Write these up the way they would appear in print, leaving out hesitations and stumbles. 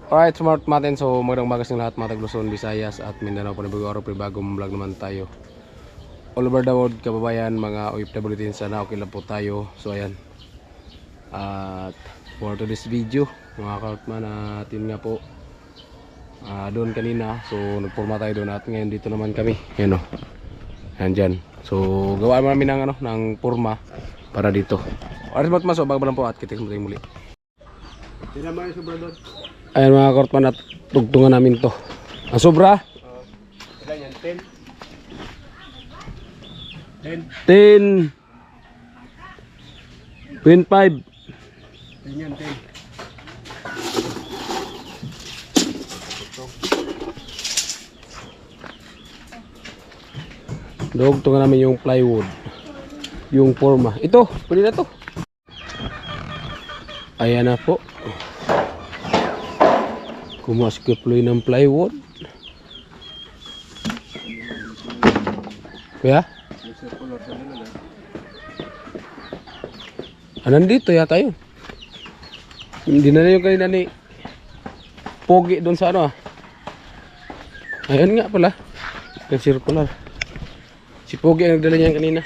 Alright, smart matin. So magandang umaga sa lahat mga Luzon, Visayas at Mindanao. Panibagong bagong vlog naman tayo. All over the world, kababayan, mga OFW din, sana okay lang po tayo. So ayan. At for today's video, mga kautman, natin nga po doon kanina. So nagporma tayo doon at ngayon dito naman kami. Ayan o. Ayan dyan. So gawa namin ng porma para dito. Alright, smart maso, bago lang po at kita muli. Sila mga sobra doon. Ayan mga kautman, at tugtungan namin to. Ang sobra? Ilan yan? 10? 10 25 10 yan, 10. Dugtungan namin yung plywood, yung forma. Ito, pwede na to. Ayan na po. Kumaskiploy ng plywood. Kuya? Nandito yata yun. Hindi na yung kanina ni Pogi doon sa ano. Ayan nga pala. Yung circular. Si Pogi ang nagdala niyan kanina.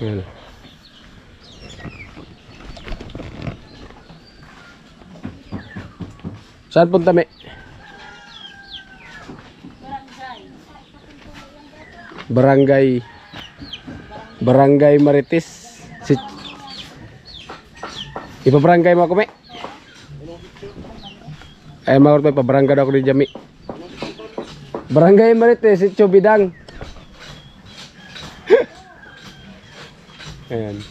Ayan. Saan punta me? Barangay Marites. Ipabarangay mo ako me? Ay mawar pa ipabarangay daw ako di Jami. Barangay Marites, Sitio Bidang. Ayan.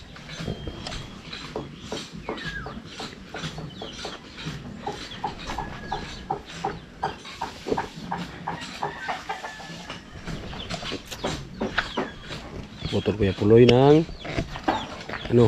Motor Kuya Puloy ng ano.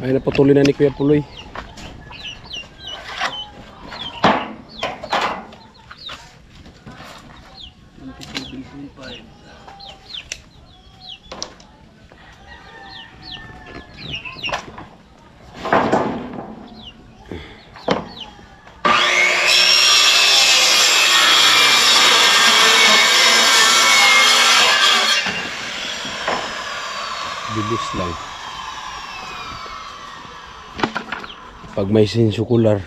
Ay napatuloy na ni Kuya Puloy. Bilis lang. Pag may sinsukular.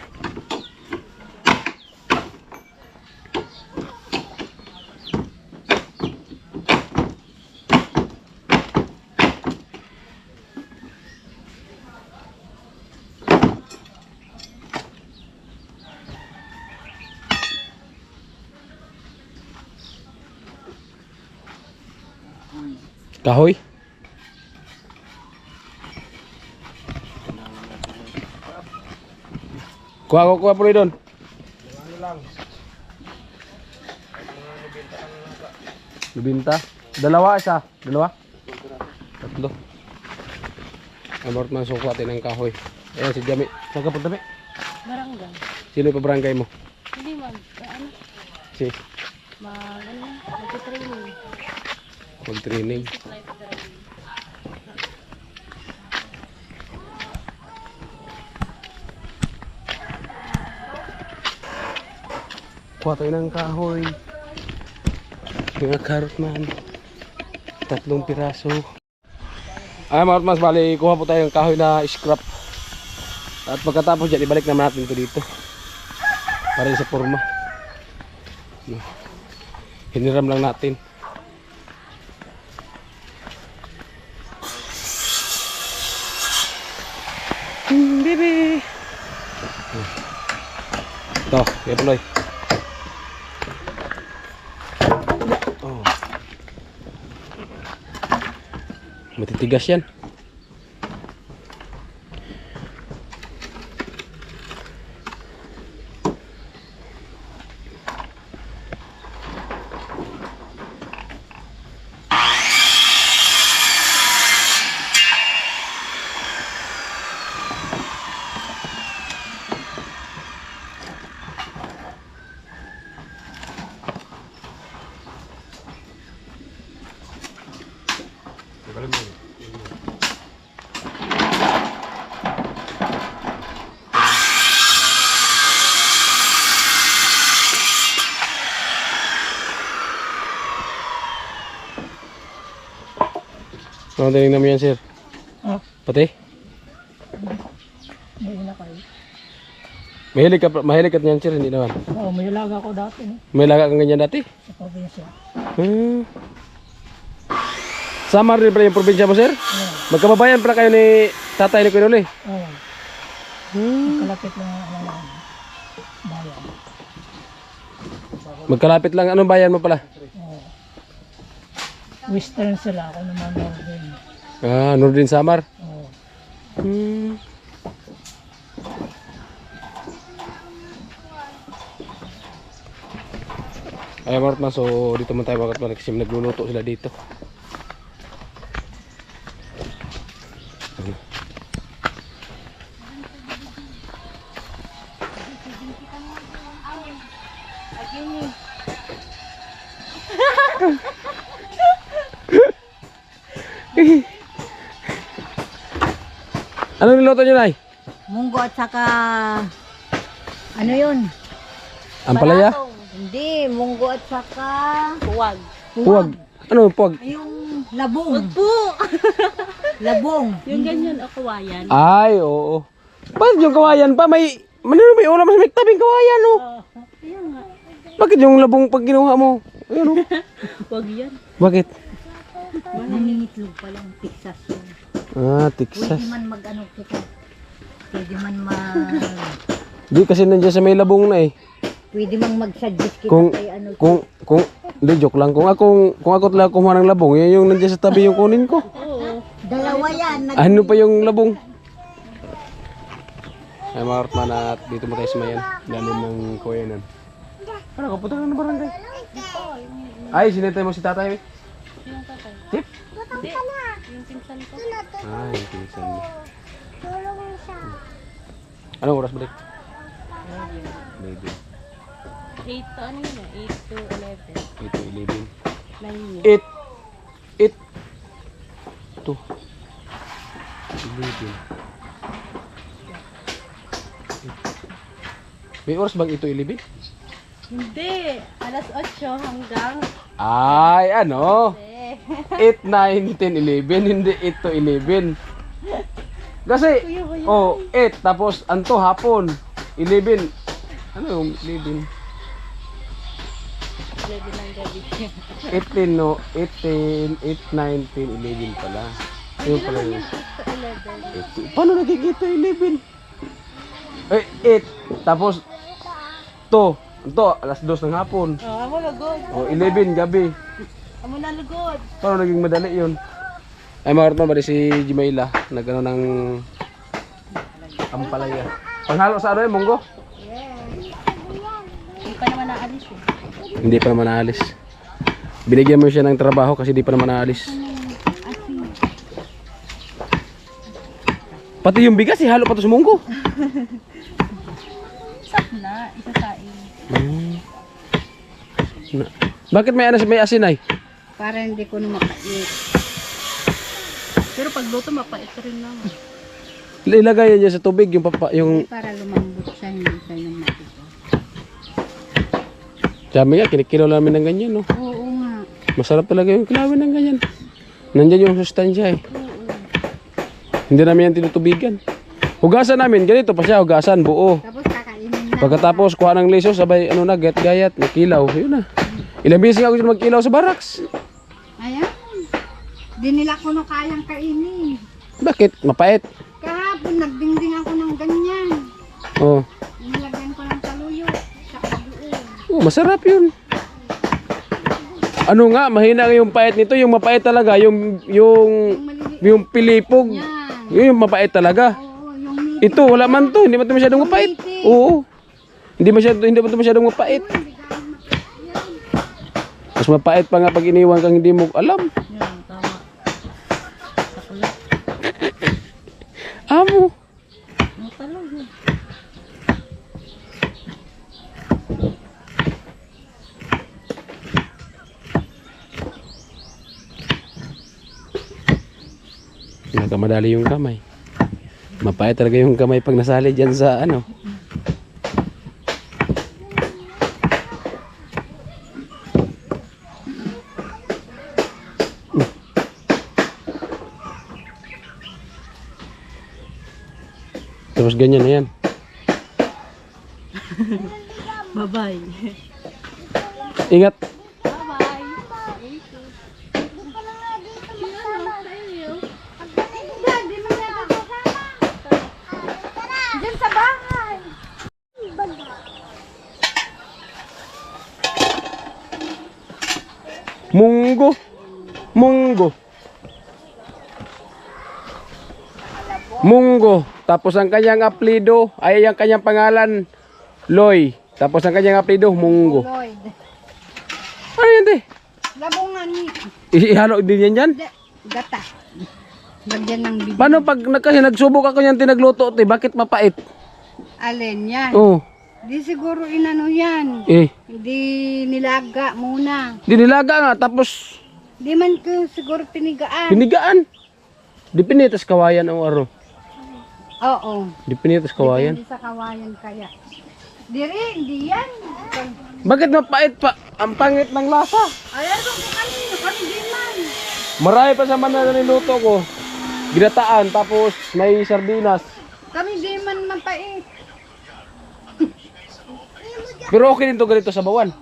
Kahoy? Kuha po doon. Ano lang. Lubinta. Dalawa isa. Dalawa? Tatlo. Amort man suklatin ng kahoy. Ayan si Jami. Saan ka punta, Jami? Barangay. Sino yung pabarangay mo? Hindi man. Ano? Si? Mag-training. Mag-training. Kuha tayo ng kahoy. Mga karot man. 3 piraso. Ay mga mas bali, kuha po tayo ng kahoy na scrap. At pagkatapos dyan, ibalik naman natin ito dito. Para sa forma. Hiniram lang natin. Baby. Ito, kaya tuloy. Oh. Matitigas yan. Ano tinignan mo yan, sir? Ah, Pati? may na kayo. Mahilig ka niyan, sir, hindi naman. Oo, may alaga ko dati no, May laga kang ganyan dati? sa probinsya. Samar rin pala yung probinsya mo, sir? Oo. Magkababayan pala kayo ni tatay ni Kuya Noli? Oo. Kalapit lang ang bayan. Magkalapit lang. Anong bayan mo pala? Oo. Western sila, ako naman northern. Ah, Nordin Samar. Oo. Ay, Martma, so dito man tayo bakit kasi nagluluto sila dito. Ano niluto nyo, Nay? Munggo at saka ano yun? Ampalaya? Hindi, munggo at saka Huwag. Puwag. Ano puwag? yung labong. Labong. Yung ganyan o kawayan. Ay, oo. Bakit yung kawayan pa? May ulam sa may tabing kawayan, oh. Kaya nga. Bakit yung labong pag kinuha mo? Ayun, oh. Huwag yan. Bakit? Maningitlog pa lang, Texas yun. Ah, Pwede Texas. man mag-ano kita. Pwede man Di kasi nandiyan sa may labong na eh. pwede man mag-suggest kita Kung, kay ano. hindi, joke lang. Kung ako talaga kumuha ng labong, yan yung nandiyan sa tabi yung kunin ko. Oo. Dalawa yan. Ano pa yung labong? Ay, mga Kartman, at dito mo tayo sumayan. Lalim ng kuyanan. Ano, kapunta ka ng barangay? Ay, sinetay mo si tatay. Yung tatay. Tip? Hindi. Yung pinsan ko. Ay, pinsan mo. Anong oras balik? Maybe. 8 to ano yun eh? 8 to 11. 8 to 11. 9 yun. 8 to 11. May oras bang ito 11? Hindi. Alas 8 hanggang Ay, ano? 10. 8, 9, 10, 11. Hindi 8 to 11. Kasi, oh, 8. Tapos, anto, hapon. 11. Ano yung 11? 11 ng gabi. 18, no? 18, 8, 9, 10, 11 pala. Ayun pala yun. 8 to 11. Paano nagiging ito 11? Eh, 8. Tapos, to. Ito, alas 2 ng hapon. Oh, amo lugod. O, 11 gabi. Amo na lugod. Paano naging madali yun? Ay, makarot ba si Jimaila? Nagano ng ampalaya. Panghalo sa ano yun, munggo? Hindi pa naman naalis eh. Hindi pa naman naalis. Binigyan mo siya ng trabaho kasi di pa naman naalis. Pati yung bigas, ihalo pa to sa munggo. Sap na. Isasain. Bakit may asin ay? Para hindi ko na makait. Pero pag luto, mapait rin naman. Ilagay yan dyan sa tubig, yung Para lumambot siya, hindi siya yung matigas. sabi nga, kinikilo namin ng ganyan, no? Oo nga. Masarap talaga yung kilawin ng ganyan. Nandyan yung sustansya eh. Hindi namin yan tinutubigan. Hugasan namin, ganito pa siya, hugasan, buo. Tapos kakainin na. Pagkatapos, kuha ng liso, sabay, ano na, gayat, nakilaw, yun na. Ilang beses nga ako magkilaw sa baraks. Ayan. Di nila ko no kayang kainin. Bakit? Mapait. Kahapon nagdingding ako Oh. Nilagyan ko ng taluyo. Saka doon. Oh, masarap yun. Ano nga, mahina yung pait nito, yung mapait talaga, yung pilipog. Yan. Yun yung mapait talaga. Oo, yung meat. Ito, wala man to, hindi man to masyadong mapait. Oo. Hindi man to masyadong mapait. Mas mapait pa nga pag iniwan kang hindi mo alam. Yan, tama. Sakulat. Amo. Ang talaga. Nakamadali yung kamay. Mapait talaga yung kamay pag nasali dyan sa ano. Tapos ganyan na yan. Bye-bye. Ingat. Diyan sa bahay. Munggo. Munggo. Munggo. Tapos ang kanyang apelido ay ang kanyang pangalan Loy. Tapos ang kanyang apelido Munggo. Lloyd. Ano yan, te? Labungan ni. Ihalo din yan dyan? Gata. Lagyan ng bibig. Paano pag kasi nagsubok ako yan tinagluto, te? Bakit mapait? Alin yan. Oh. Di siguro inano yan. Hindi nilaga muna. Dinilaga nga. Tapos Di man ko siguro pinigaan. pinigaan. Dipinitas kawayan ang aro. Oo. Dipinitas kawayan. Hindi sa kawayan kaya. Hindi yan. Bakit mapait pa? Ang pangit ng lasa. Ayan ko kanino. Kami di man. Marami pa sa man na niluto ko. Ginataan, tapos may sardinas. Kami di man mapait. Pero okay din to ganito sa bawan.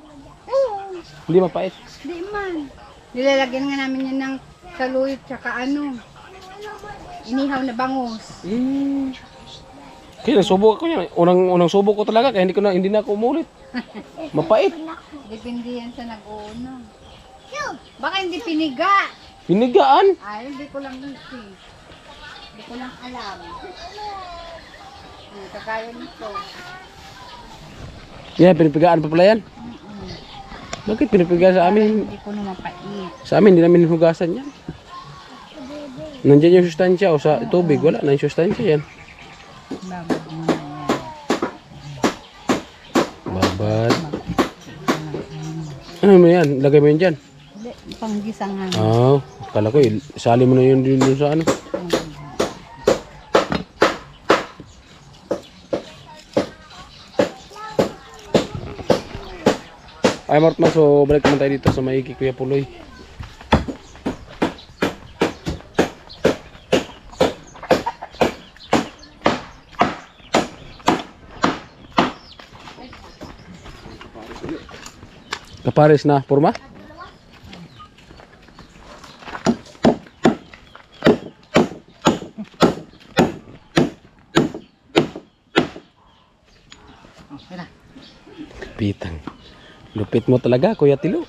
Oo. Hindi mapait. Di man. Nilalagyan nga namin yan ng saluyo tsaka ano. Inihaw na bangus. Kaya nasubok ako yan. Unang subok ko talaga kaya hindi na ako umulit. Mapait. Depende yan sa nag-uuna. Baka hindi piniga. Pinigaan. Ay, hindi ko lang isi. Hindi ko lang alam. Kakaya nito. Yeah, pinipigaan pa pala yan. Bakit pinipigaan sa amin? Hindi ko na mapait. Sa amin, hindi namin hugasan yan. Nandiyan yung sustansya o sa tubig. Wala na yung sustansya yan. Babad mo na yan. Babad. Ano mo yan? Lagay mo yun dyan. Hindi, panggisangan. Kala ko, isali mo na yun dun sa ano. Ay, Martma, so balik naman tayo dito sa Maiki Kuya Puloy. Kapares na, porma? Pitang. Lupit mo talaga, Kuya Tilo.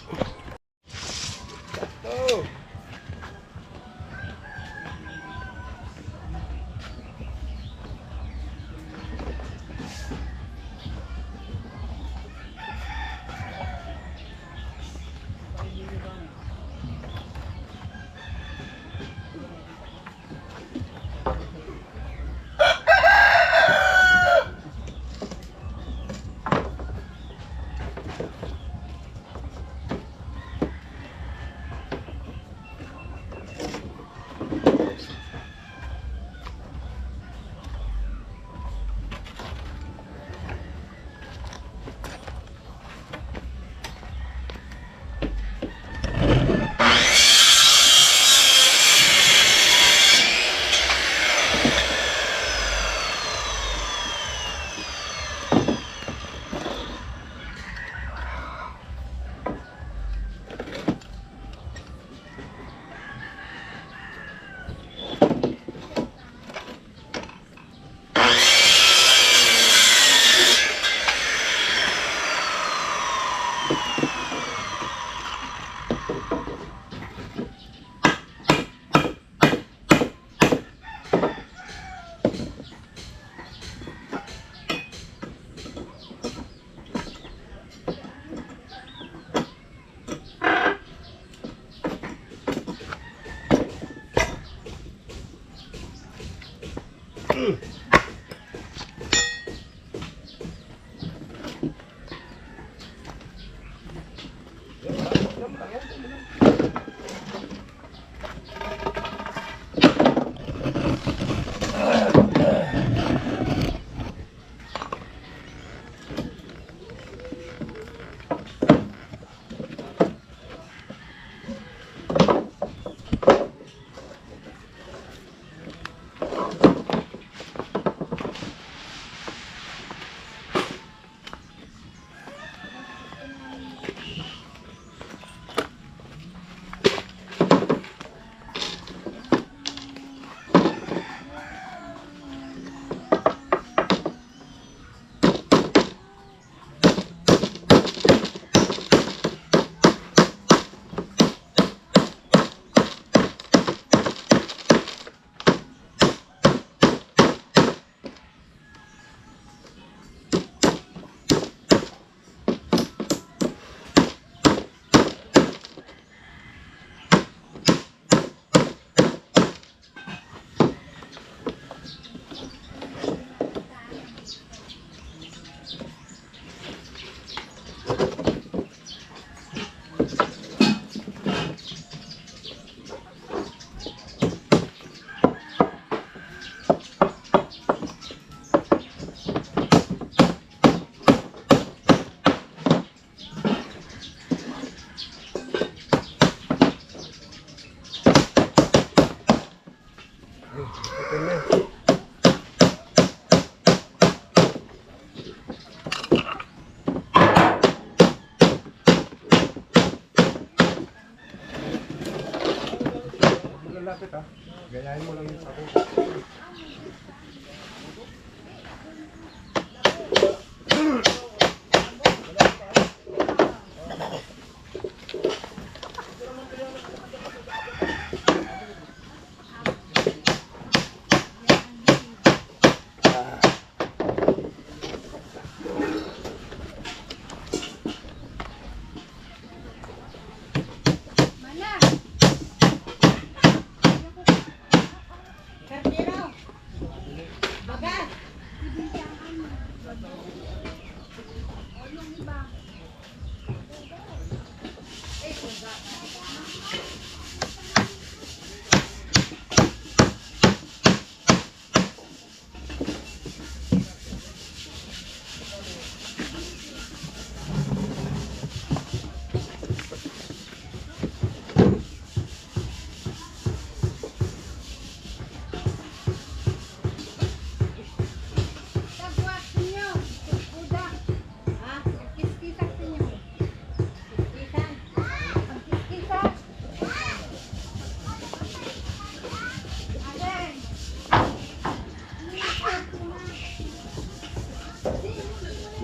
Lapit ha. Gayahin mo lang yung ako.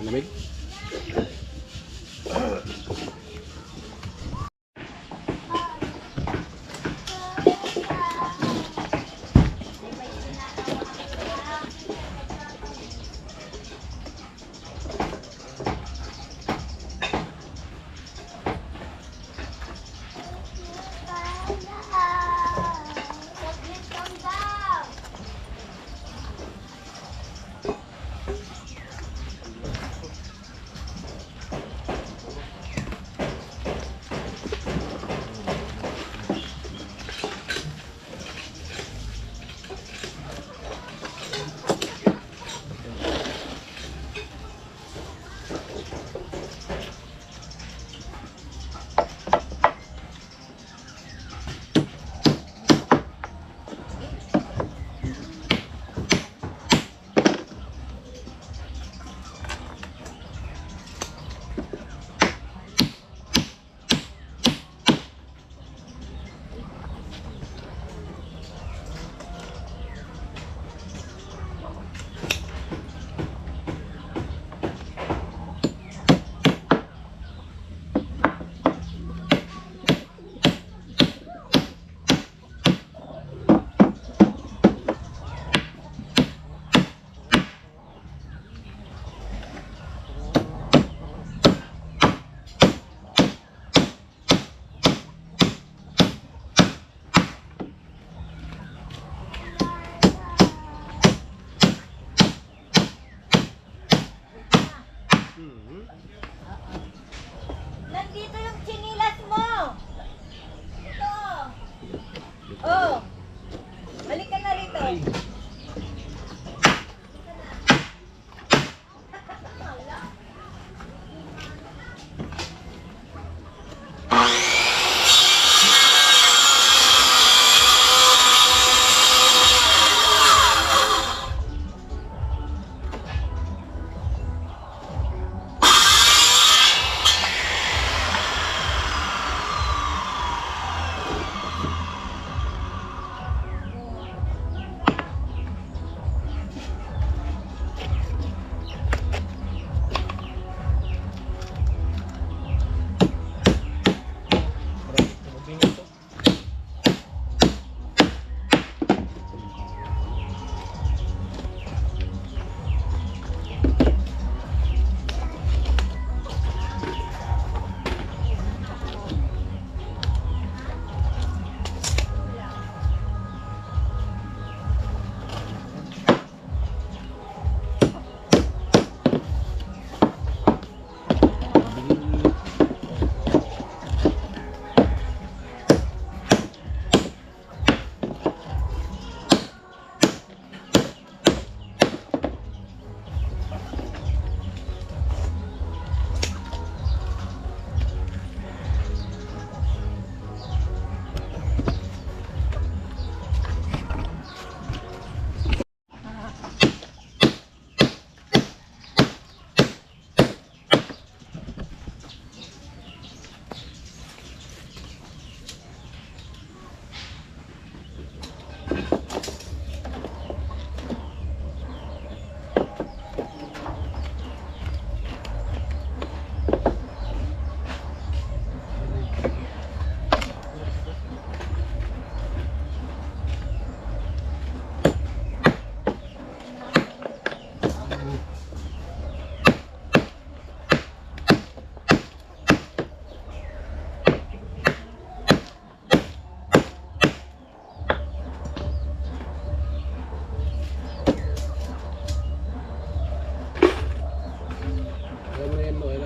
Malamig. Nandito yung chinilas mo. Ito. Oh. Balik ka na rito.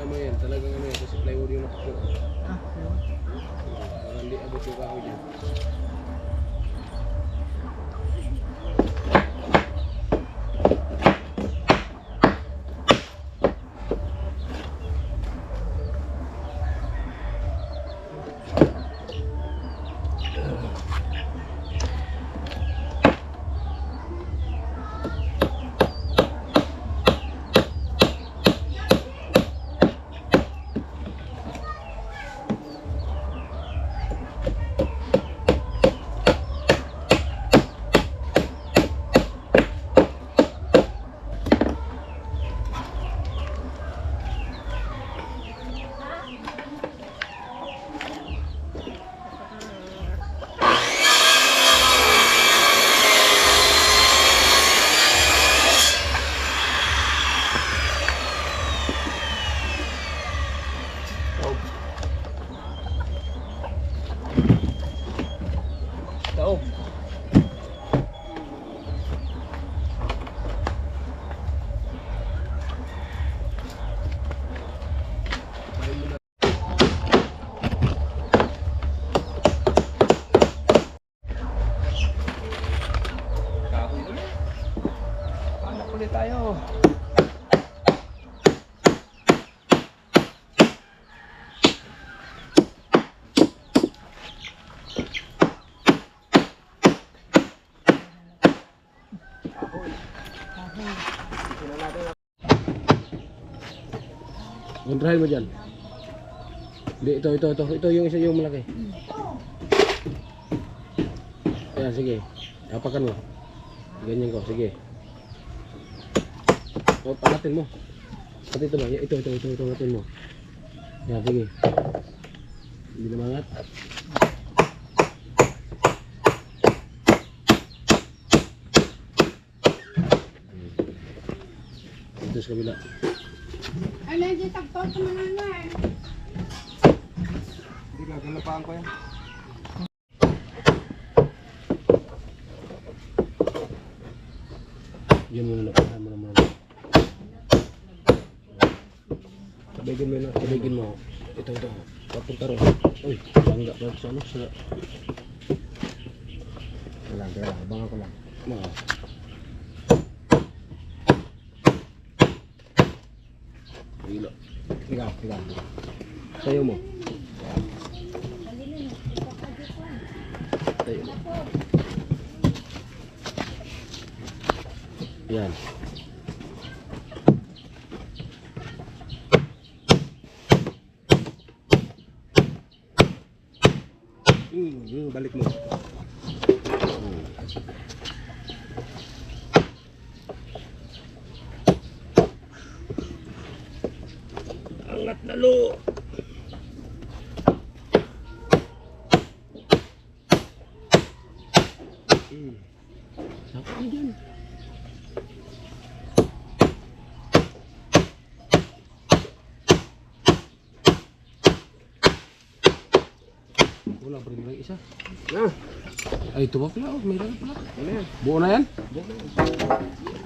Alam mo yan, talagang ano yan, kasi plywood yung nakukuha. Hindi abot yung kahoy dyan. Taob. Kahoy ulit. Anak ulit tayo. Kontrahin mo dyan. Hindi, ito yung isa yung malaki. Ayan, sige. Apakan mo. Ganyan ko, sige. O, pangatin mo. Pati ito ba? Ito, pangatin mo. Ayan, sige. Hindi na mangat. Ito sa kabila. Ano yung tagpot sa mga ano eh? Hindi gagalapaan ko yan. Diyan muna na. Diyan muna. Sabigin mo. Ito. Papunta ron. Uy, bangga pa sa ano sa Kailangan, abang ako lang. mga. Gila. Ikaw. Sayo mo. Sayo mo. Yan. Balik mo. Angat na lo. Sakit dyan. Wala pa rin isa. Ay, ito pa pala. Oh, may lang pala. Ano yan? Buo na yan?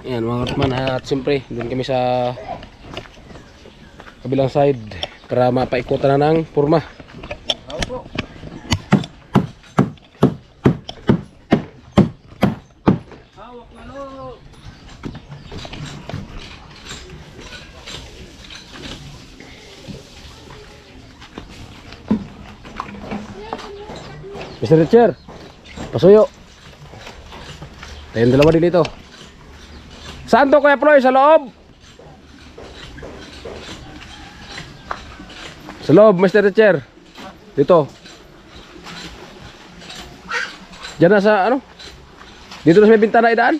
Ayan mga katman. At siyempre, doon kami sa kabilang side para mapaikutan na ng purma. Mr. Richard, pasuyo. Tayong dalawa din dito. Saan to Kuya Floy? Sa loob? Sa loob, Mr. Richard. Dito. Diyan na sa ano? Dito na sa may bintana idaan?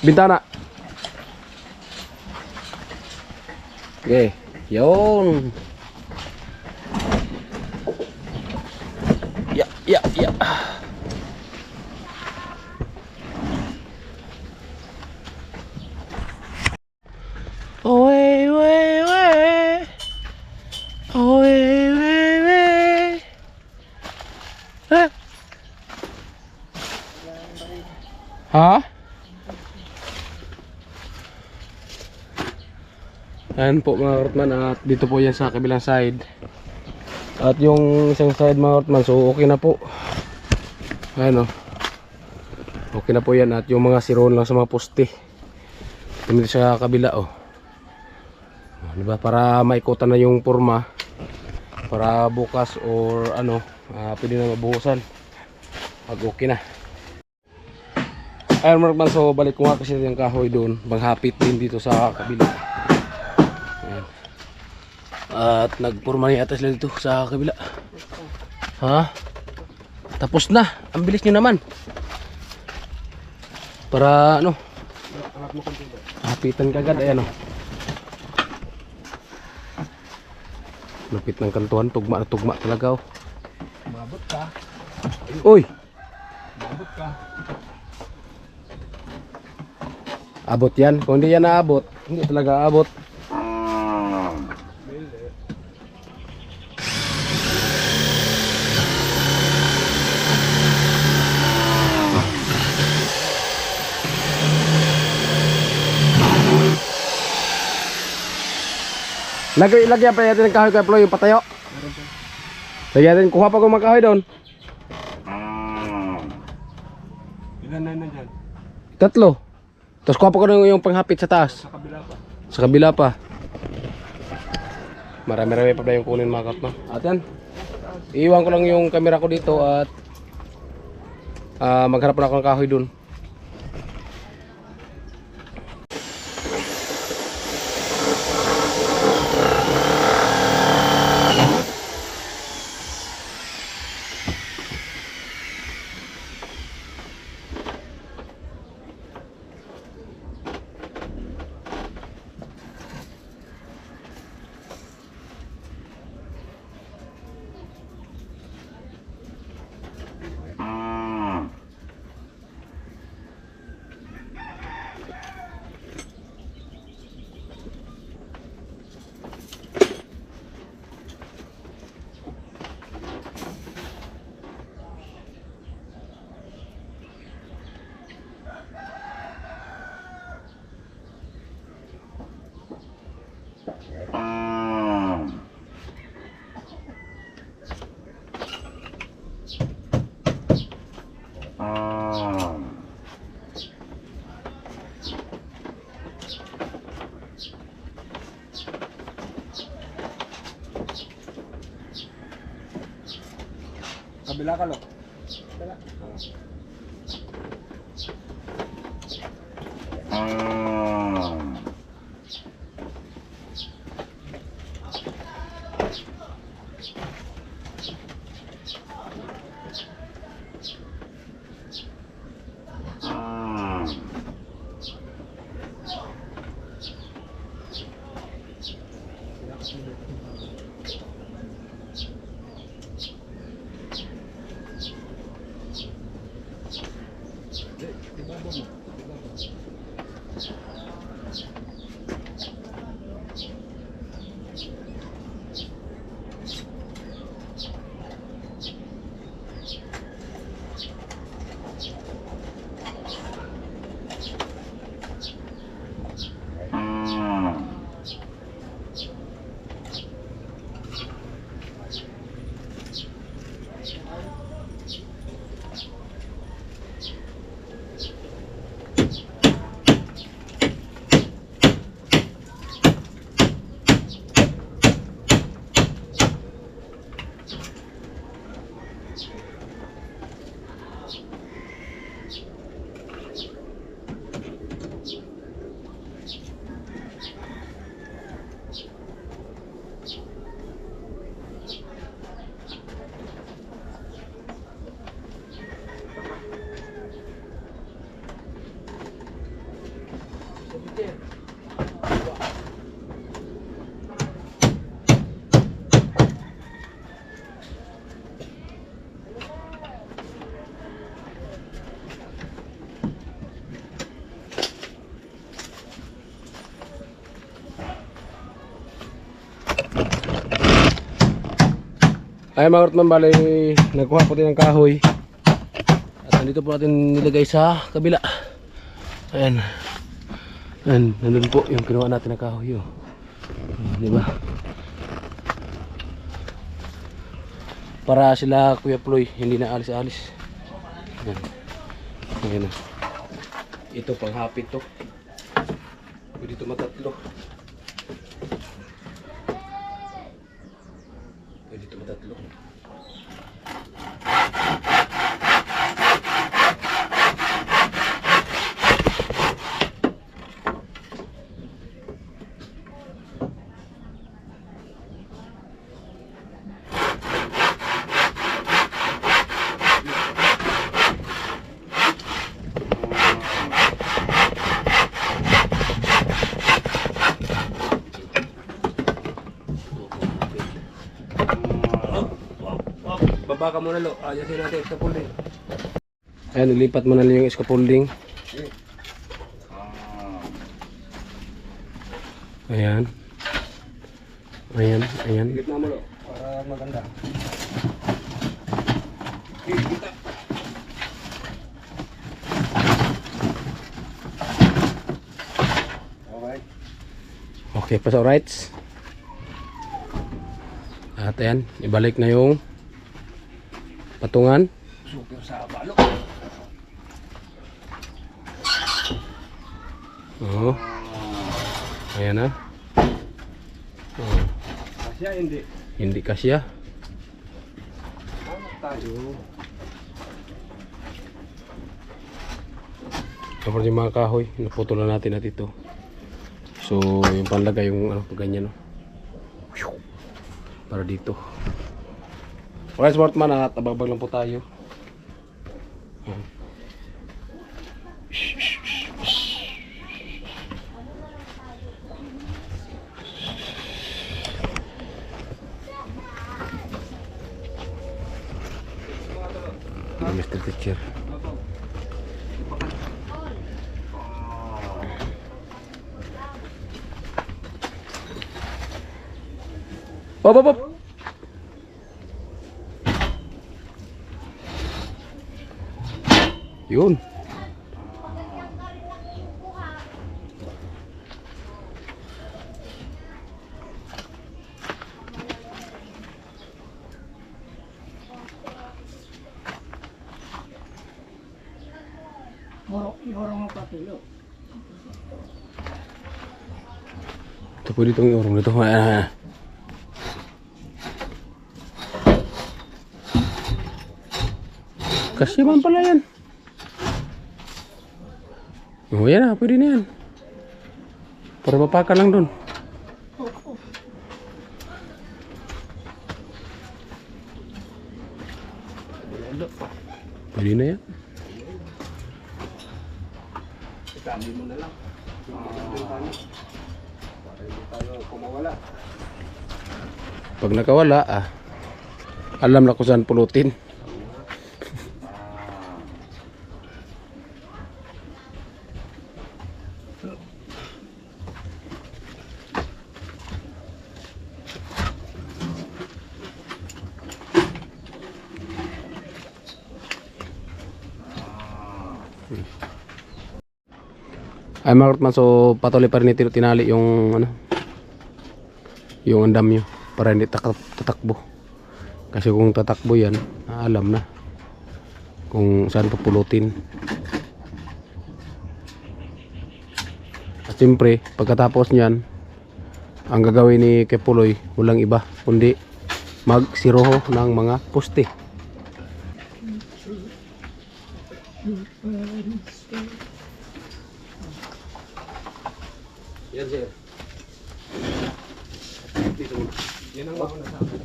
Bintana. Okay. Yun. Ya. Oi, wey. Ha? Ayan po mga Rotman, at dito po yan sa kabilang side. At yung isang side mga Rotman, so okay na po. Ayan o. Okay na po yan, at yung mga siron lang sa mga poste. Dito sa kabila o. Diba? Para maikutan na yung purma. Para bukas or ano, pwede na mabuhusan. Pag okay na. Ayan mga Rotman, so balik ko nga kasi yung kahoy doon. Banghapit din dito sa kabila. Ayan. At nagpurma ni atas lang dito sa kabila. Ha? Tapos na. Ang bilis nyo naman. Para ano, hapitan kagad. Ayan o. Lupit ng kantuhan. Tugma na tugma talaga o. Mabot ka. Uy! Mabot ka. Abot yan. Kung hindi yan naabot, hindi talaga abot. Lagyan pa natin ng kahoy kay Ploy yung patayo. Lagyan natin, kuha pa ko mga kahoy doon. Ilan na yun dyan? 3. Tapos kuha pa ko yung panghapit sa taas. Sa kabila pa. Sa kabila pa. Marami-rami pa ba yung kunin mga katma. At yan. Iiwan ko lang yung camera ko dito at maghanap na ako ng kahoy doon. kabila ka, lo. Ay mga Ortman, bali nagkuha po din ng kahoy. At nandito po natin nilagay sa kabila. Ayan. Ayan, nandun po yung kinuha natin ng kahoy. Diba? Para sila Kuya Ploy, hindi na alis-alis. Ayan. Ayan na. Ito pang hapit to. Pwede ito matatlo. Pwede ito matatlo. Baba ka muna, lo. Ayasin natin scaffolding. Ayan, ilipat mo na lang yung scaffolding. Ayan. Ayan, ayan. Gitna mo, lo. Para maganda. Okay. Okay, pa sa rights. At ayan, ibalik na yung patungan. Super sa balo. Oo. Ayan na. Oo. Kasya, hindi. Hindi kasya. Hanap tayo. Tapos yung mga kahoy, naputulan natin at ito. So, yung panlagay yung ano, ganyan, no? Para dito. Alright, Smartman, at ababag lang po tayo. Mr. Teacher. Hop. Yun. Ito pwede itong iurong dito. Kasi man pala yan. Oh, yan na. Pwede na yan. Para mapaka lang dun. Pwede na yan. Itali mo na lang. Para hindi tayo kumawala. Pag nakawala, alam na kung saan pulutin. Ay mga man, so patuloy pa rin tinali yung ano, yung andam nyo para hindi tatakbo. Kasi kung tatakbo yan, alam na kung saan papulutin. At siyempre pagkatapos nyan, ang gagawin ni Kepuloy walang iba kundi magsiroho ng mga poste. Yan sir. Dito muna. Yan ang mauna sa akin.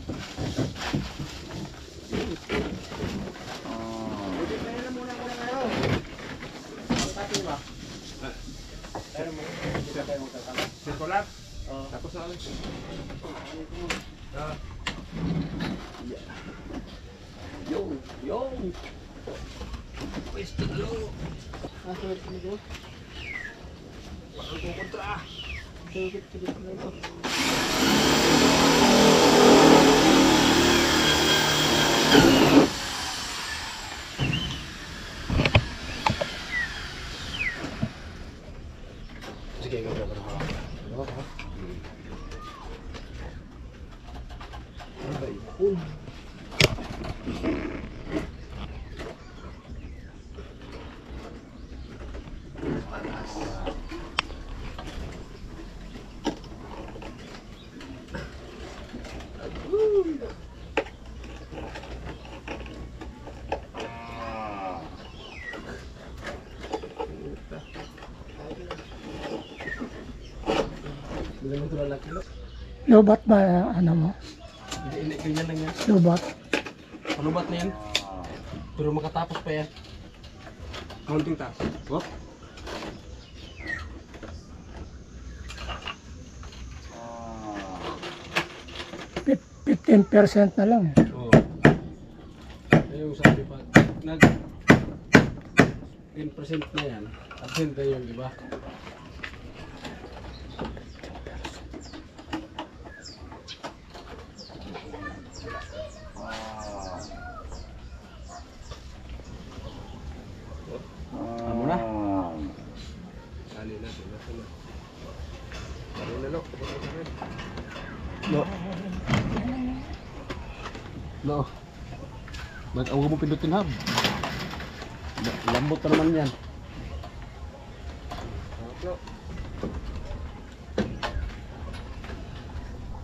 Sirkulat? Tapos na ulit. Yo. Pwesto na lo. Sige, ikaw ka na. Bilang ito lalaki lo. Lobat ba ano mo? Hindi, ganyan lang yan. Lobat. Palubat na yan. Pero makatapos pa yan. Counting tax. Wop. Pip- 15% na lang. Oo. Yung sabi pa, nag 10% na yan. Absent na yung iba. Ano na? Dali na, dali na. Dali na, lo. No. No. Ba't ako mo pindutin hab? Lambot na naman yan. Lo.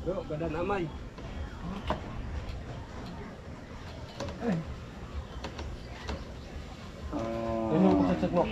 Lo, ganda namay. Ano ko sa saklo?